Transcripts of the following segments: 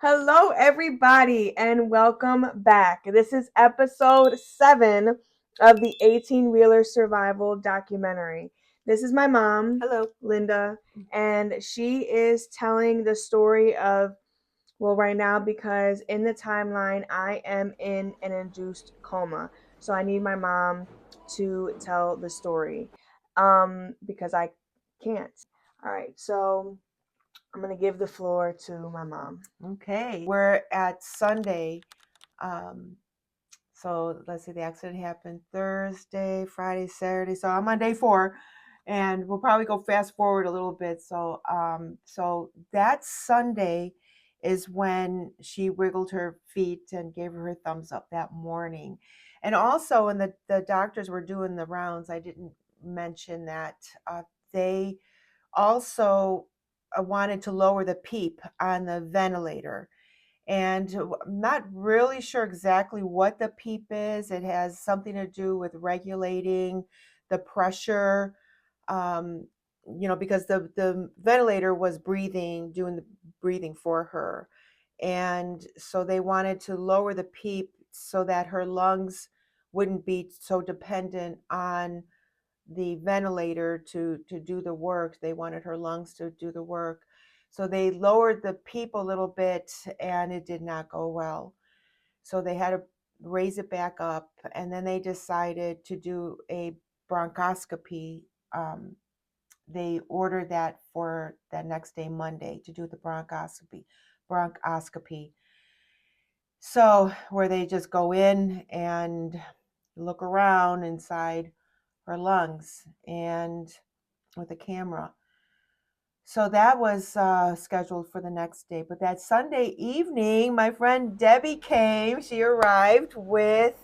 Hello, everybody, and welcome back. This is episode 7 of the 18-Wheeler Survival documentary. This is my mom, Hello. Linda, and she is telling the story of, well, right now, because in the timeline, I am in an induced coma. So I need my mom to tell the story because I can't. All right, so I'm going to give the floor to my mom. Okay. We're at Sunday. Um, so let's see, the accident happened Thursday, Friday, Saturday. So I'm on day 4, and we'll probably go fast forward a little bit. So that Sunday is when she wiggled her feet and gave her thumbs up that morning. And also, when the doctors were doing the rounds, I didn't mention that they also wanted to lower the PEEP on the ventilator. And I'm not really sure exactly what the PEEP is. It has something to do with regulating the pressure, um, because the ventilator was doing the breathing for her. And so they wanted to lower the PEEP so that her lungs wouldn't be so dependent on the ventilator to do the work. They wanted her lungs to do the work. So they lowered the PEEP a little bit, and it did not go well. So they had to raise it back up, and then they decided to do a bronchoscopy. They ordered that for that next day, Monday, to do the bronchoscopy. So where they just go in and look around inside her lungs and with a camera. So that was scheduled for the next day. But that Sunday evening, my friend Debbie came. She arrived with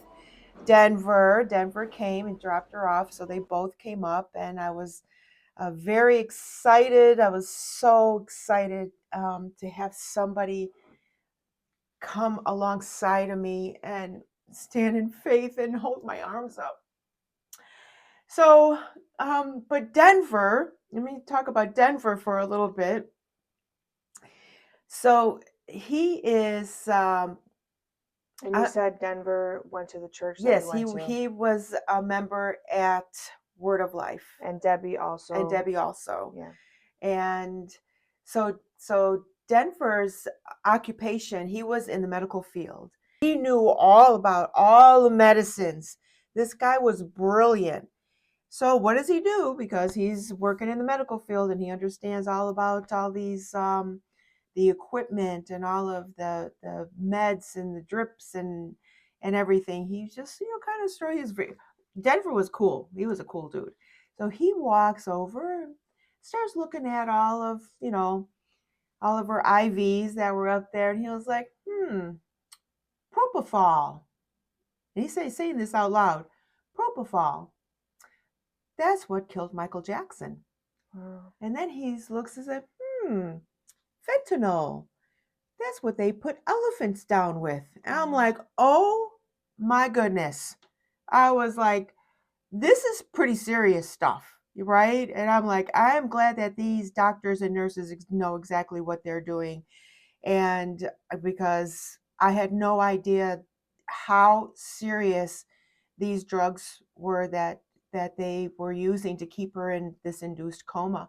Denver. Denver came and dropped her off. So they both came up, and I was very excited. I was so excited to have somebody come alongside of me and stand in faith and hold my arms up. So, but Denver, let me talk about Denver for a little bit. So he is, And you said Denver went to the church that yes, we went to. he was a member at Word of Life, And Debbie also. Yeah. And so Denver's occupation, he was in the medical field. He knew all about all the medicines. This guy was brilliant. So what does he do? Because he's working in the medical field and he understands all about all these the equipment and all of the meds and the drips and everything. He just kind of Denver was cool. He was a cool dude. So he walks over and starts looking at all of all of her IVs that were up there, and he was like, propofol. And he's saying this out loud, propofol. That's what killed Michael Jackson. Wow. And then he looks and said, fentanyl. That's what they put elephants down with. And I'm like, oh my goodness. I was like, this is pretty serious stuff, right? And I'm like, I am glad that these doctors and nurses know exactly what they're doing. And because I had no idea how serious these drugs were that they were using to keep her in this induced coma.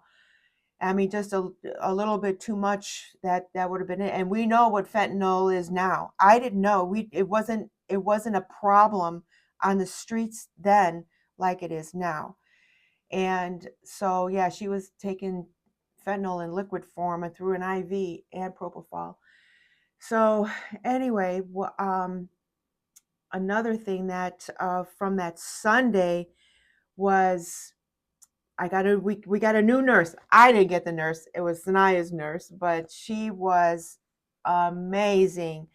I mean, just a little bit too much that would have been it. And we know what fentanyl is now. I didn't know. It wasn't a problem on the streets then like it is now. And so yeah, she was taking fentanyl in liquid form and through an IV and propofol. So anyway, another thing that from that Sunday was we got a new nurse. I didn't get the nurse. It was Sanaya's nurse, but she was amazing.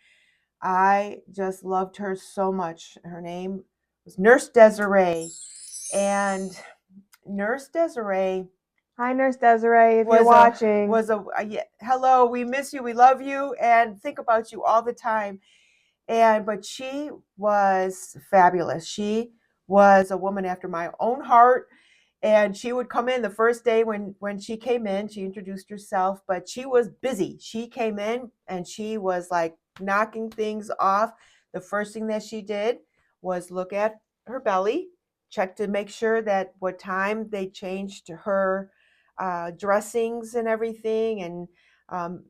I just loved her so much. Her name was Nurse Desiree. And Nurse Desiree. Hi, Nurse Desiree, if you're watching. Hello, we miss you, we love you, and think about you all the time. But she was fabulous. She was a woman after my own heart. And she would come in the first day when she came in, she introduced herself, but she was busy. She came in and she was like knocking things off. The first thing that she did was look at her belly, check to make sure that what time they changed her dressings and everything, and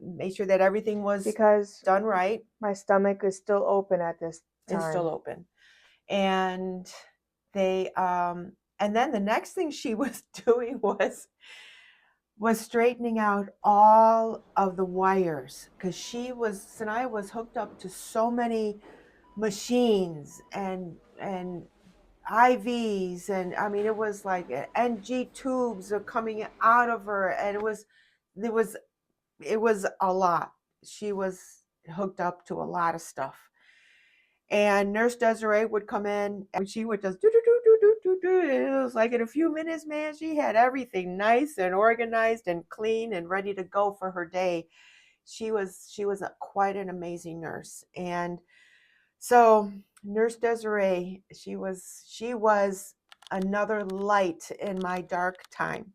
make sure that everything was because done right my stomach is still open at this and still time. open. And they and then the next thing she was doing was straightening out all of the wires, because Sinai was hooked up to so many machines and IVs, and I mean it was like NG tubes are coming out of her, and it was it was a lot. She was hooked up to a lot of stuff. And Nurse Desiree would come in and she would just do do do do do do do. It was like in a few minutes, man, she had everything nice and organized and clean and ready to go for her day. She was quite an amazing nurse. And so Nurse Desiree, she was another light in my dark time.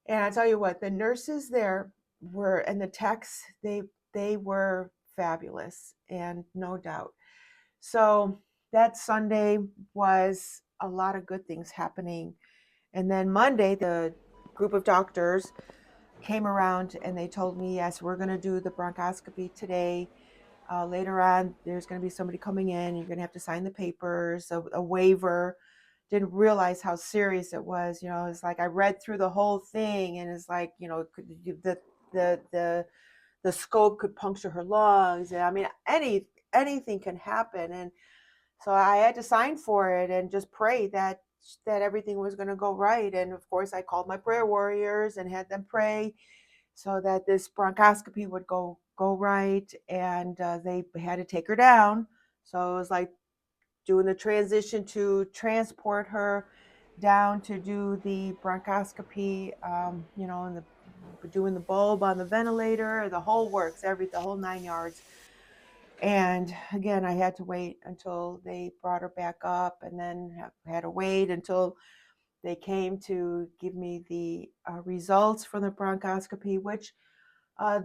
And I tell you what, the nurses there were, and the techs, they were fabulous, and no doubt. So that Sunday was a lot of good things happening. And then Monday, the group of doctors came around and they told me, yes, we're going to do the bronchoscopy today. Later on, there's going to be somebody coming in. You're going to have to sign the papers, a waiver. Didn't realize how serious it was. It's like I read through the whole thing, and it's like, the the scope could puncture her lungs. And I mean, anything can happen. And so I had to sign for it and just pray that everything was going to go right. And of course, I called my prayer warriors and had them pray so that this bronchoscopy would go right. And they had to take her down. So it was like doing the transition to transport her down to do the bronchoscopy, and doing the bulb on the ventilator, the whole works, the whole 9 yards. And again, I had to wait until they brought her back up, and then had to wait until they came to give me the results from the bronchoscopy, which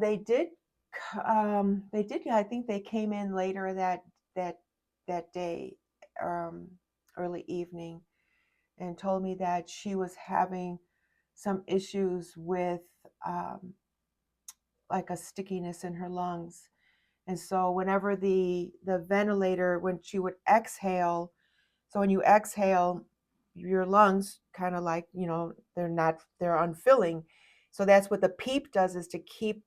they did. They did. I think they came in later that that day, um, early evening, and told me that she was having some issues with like a stickiness in her lungs. And so whenever the ventilator, when she would exhale, so when you exhale, your lungs kind of like, they're unfilling. So that's what the PEEP does, is to keep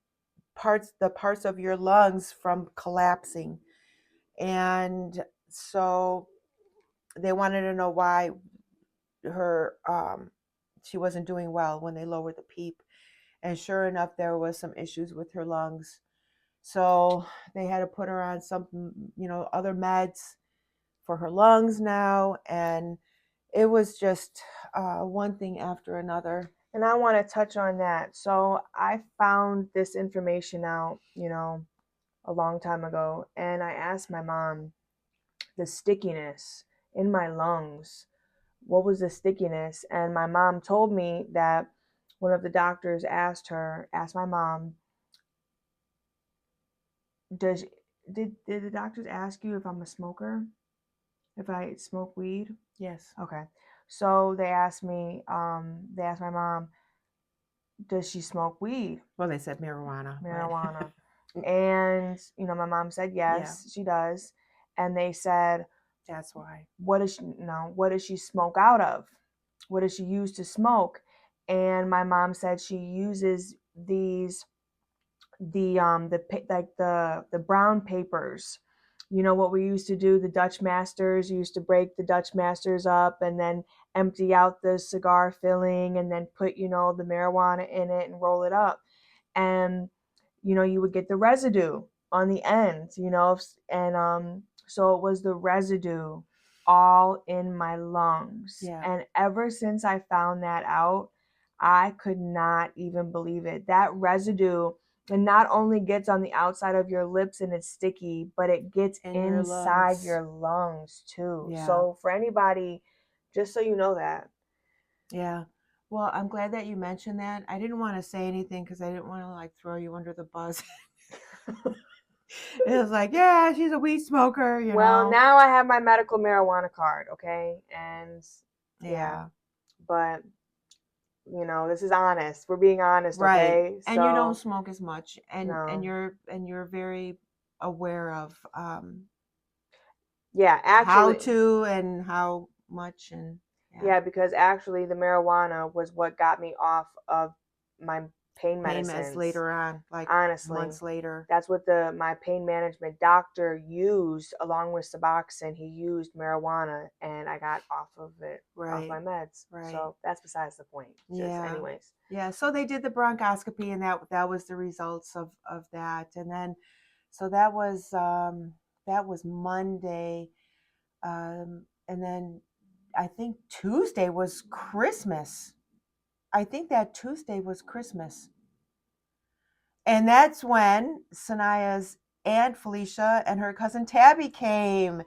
the parts of your lungs from collapsing. And so they wanted to know why her she wasn't doing well when they lowered the PEEP. And sure enough, there was some issues with her lungs. So they had to put her on some, other meds for her lungs now. And it was just one thing after another. And I want to touch on that. So I found this information out, a long time ago, and I asked my mom the stickiness in my lungs. What was the stickiness? And my mom told me that one of the doctors asked my mom, does did the doctors ask you if I'm a smoker? If I smoke weed? Yes. Okay. So they asked my mom, does she smoke weed? Well, they said marijuana. Marijuana. And, my mom said yes, she does. And they said, That's why. what does she smoke out of? What does she use to smoke? And my mom said she uses these the brown papers. What we used to do, the Dutch masters used to break the Dutch masters up and then empty out the cigar filling and then put the marijuana in it and roll it up. And you would get the residue on the end, and so it was the residue all in my lungs. Yeah. And ever since I found that out, I could not even believe it. That residue, and not only gets on the outside of your lips and it's sticky, but it gets In your inside lungs. your lungs too. Yeah. So for anybody, just so you know that. Yeah. Well, I'm glad that you mentioned that. I didn't want to say anything because I didn't want to like throw you under the bus. It was like, yeah, she's a weed smoker, you Well, know. now I have my medical marijuana card, okay? And yeah, Yeah, but this is honest. We're being honest, right. okay? And you don't So, smoke as much, and no. you're very aware of Yeah, how actually, to and how much, and yeah, yeah, because actually the marijuana was what got me off of my pain pain meds medicines. later on, like Honestly, months later. that's what the my pain management doctor used along with Suboxone. He used marijuana and I got off of it, off my Right, meds. right. So that's besides the point. Just Yeah. anyways. Yeah. So they did the bronchoscopy, and that was the results of that. And then so that was Monday. And then I think Tuesday was Christmas. I think that Tuesday was Christmas. And that's when Sanaya's aunt Felicia and her cousin Tabby came.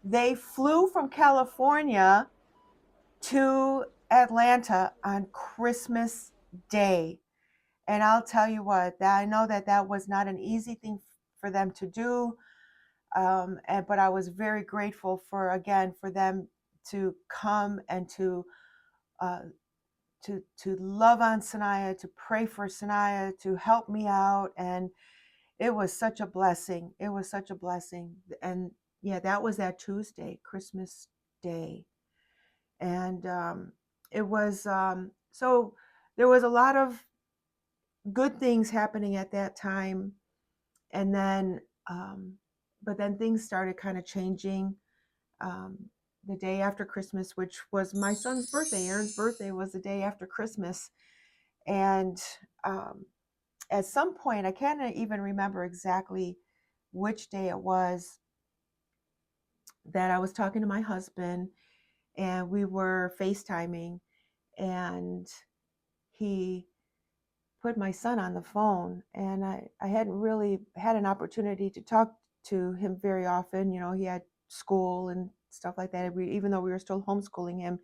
They flew from California to Atlanta on Christmas Day. And I'll tell you what, that I know that was not an easy thing for them to do. But I was very grateful for them to come and uh, to love on Sanaya, to pray for Sanaya, to help me out, and it was such a blessing. It was such a blessing, and yeah, that was that Tuesday, Christmas Day, and it was so there was a lot of good things happening at that time, and then but then things started kind of changing um, the day after Christmas, which was my son's birthday. Aaron's birthday was the day after Christmas, and um, at some point, I can't even remember exactly which day it was that I was talking to my husband, and we were FaceTiming, and he put my son on the phone, and I hadn't really had an opportunity to talk to him very often. He had school and stuff like that. Even though we were still homeschooling him,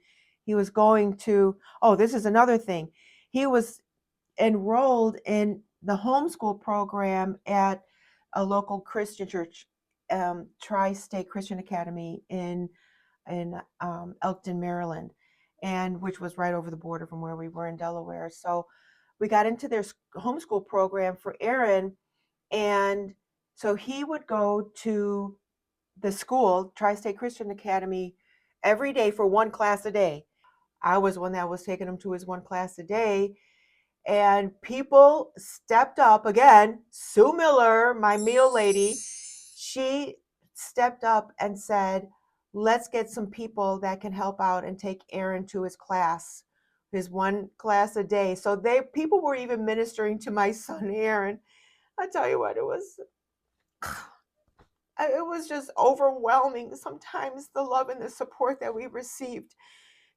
he was going to, oh, this is another thing. He was enrolled in the homeschool program at a local Christian church, Tri-State Christian Academy in Elkton, Maryland, and which was right over the border from where we were in Delaware. So we got into their homeschool program for Aaron, and so he would go to the school, Tri-State Christian Academy, every day for one class a day. I was one that was taking him to his one class a day, and people stepped up again. Sue Miller, my meal lady, she stepped up and said, let's get some people that can help out and take Aaron to his class, his one class a day. So people were even ministering to my son Aaron. I tell you what, it was just overwhelming sometimes, the love and the support that we received.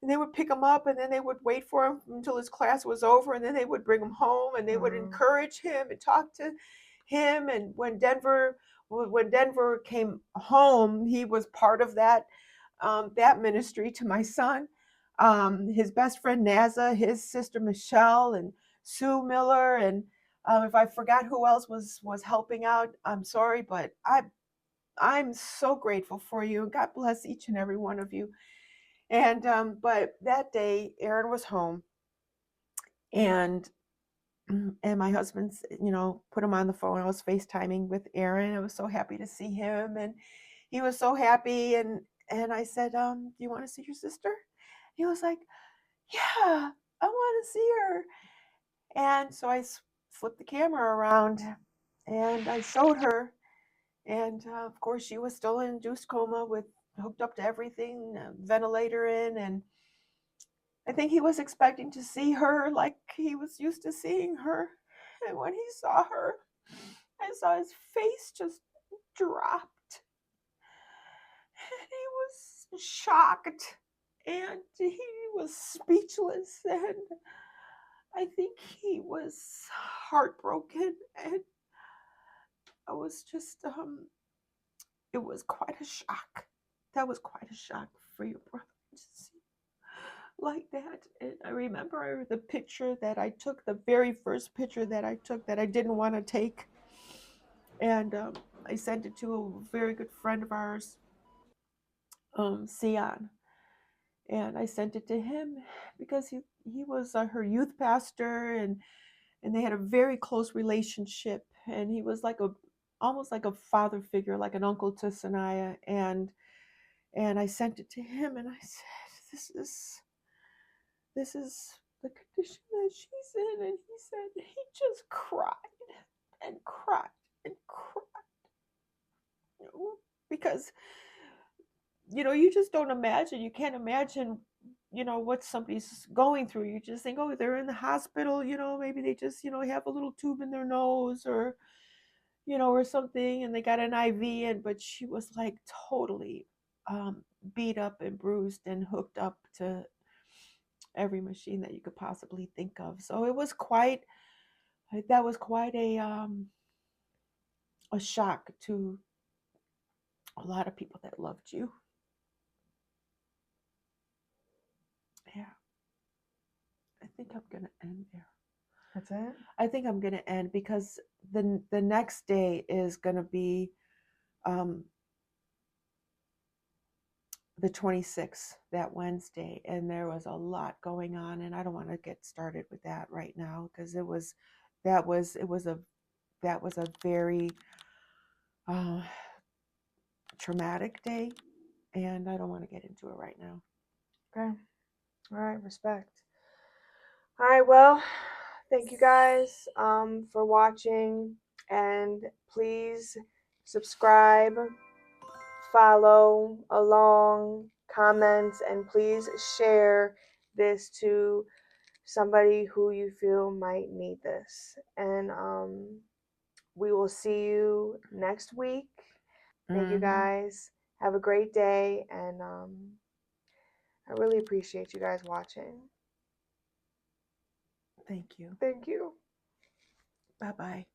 And they would pick him up, and then they would wait for him until his class was over, and then they would bring him home, and they would Mm. encourage him and talk to him. And when Denver came home, he was part of that ministry to my son. His best friend Naza, his sister Michelle, and Sue Miller, and if I forgot who else was helping out, I'm sorry, but I'm so grateful for you. God bless each and every one of you. And but that day, Aaron was home, and my husband's, put him on the phone. I was FaceTiming with Aaron. I was so happy to see him, and he was so happy. And I said, "Do you want to see your sister?" He was like, "Yeah, I want to see her." And so I flipped the camera around, and I showed her. And of course, she was still in induced coma with hooked up to everything, ventilator in, and I think he was expecting to see her like he was used to seeing her. And when he saw her, I saw his face just dropped. And he was shocked. And he was speechless. And I think he was heartbroken. And I was just, it was quite a shock. That was quite a shock for your brother to see like that. And I remember the picture that I took, the very first picture that I took that I didn't want to take. And I sent it to a very good friend of ours, Sion. And I sent it to him because he was her youth pastor, and they had a very close relationship. And he was like a almost like a father figure, like an uncle to Sanaya. And I sent it to him, and I said, this is the condition that she's in. And he said he just cried and cried and cried, because you just don't imagine. You can't imagine, what somebody's going through. You just think, oh, they're in the hospital. Maybe they just have a little tube in their nose, or something, and they got an IV in. But she was like totally beat up and bruised and hooked up to every machine that you could possibly think of. So it was quite that was quite a shock to a lot of people that loved you. Yeah, I think I'm gonna end there. That's it. I think I'm gonna end because the next day is gonna be um, the 26th, that Wednesday, and there was a lot going on, and I don't want to get started with that right now because that was a very uh, traumatic day, and I don't want to get into it right now. Okay. All right. Respect. All right. Well, thank you guys for watching, and please subscribe, follow along, comment, and please share this to somebody who you feel might need this. And we will see you next week. Thank you Mm-hmm. guys. Have a great day, and I really appreciate you guys watching. Thank you. Thank you. Bye bye.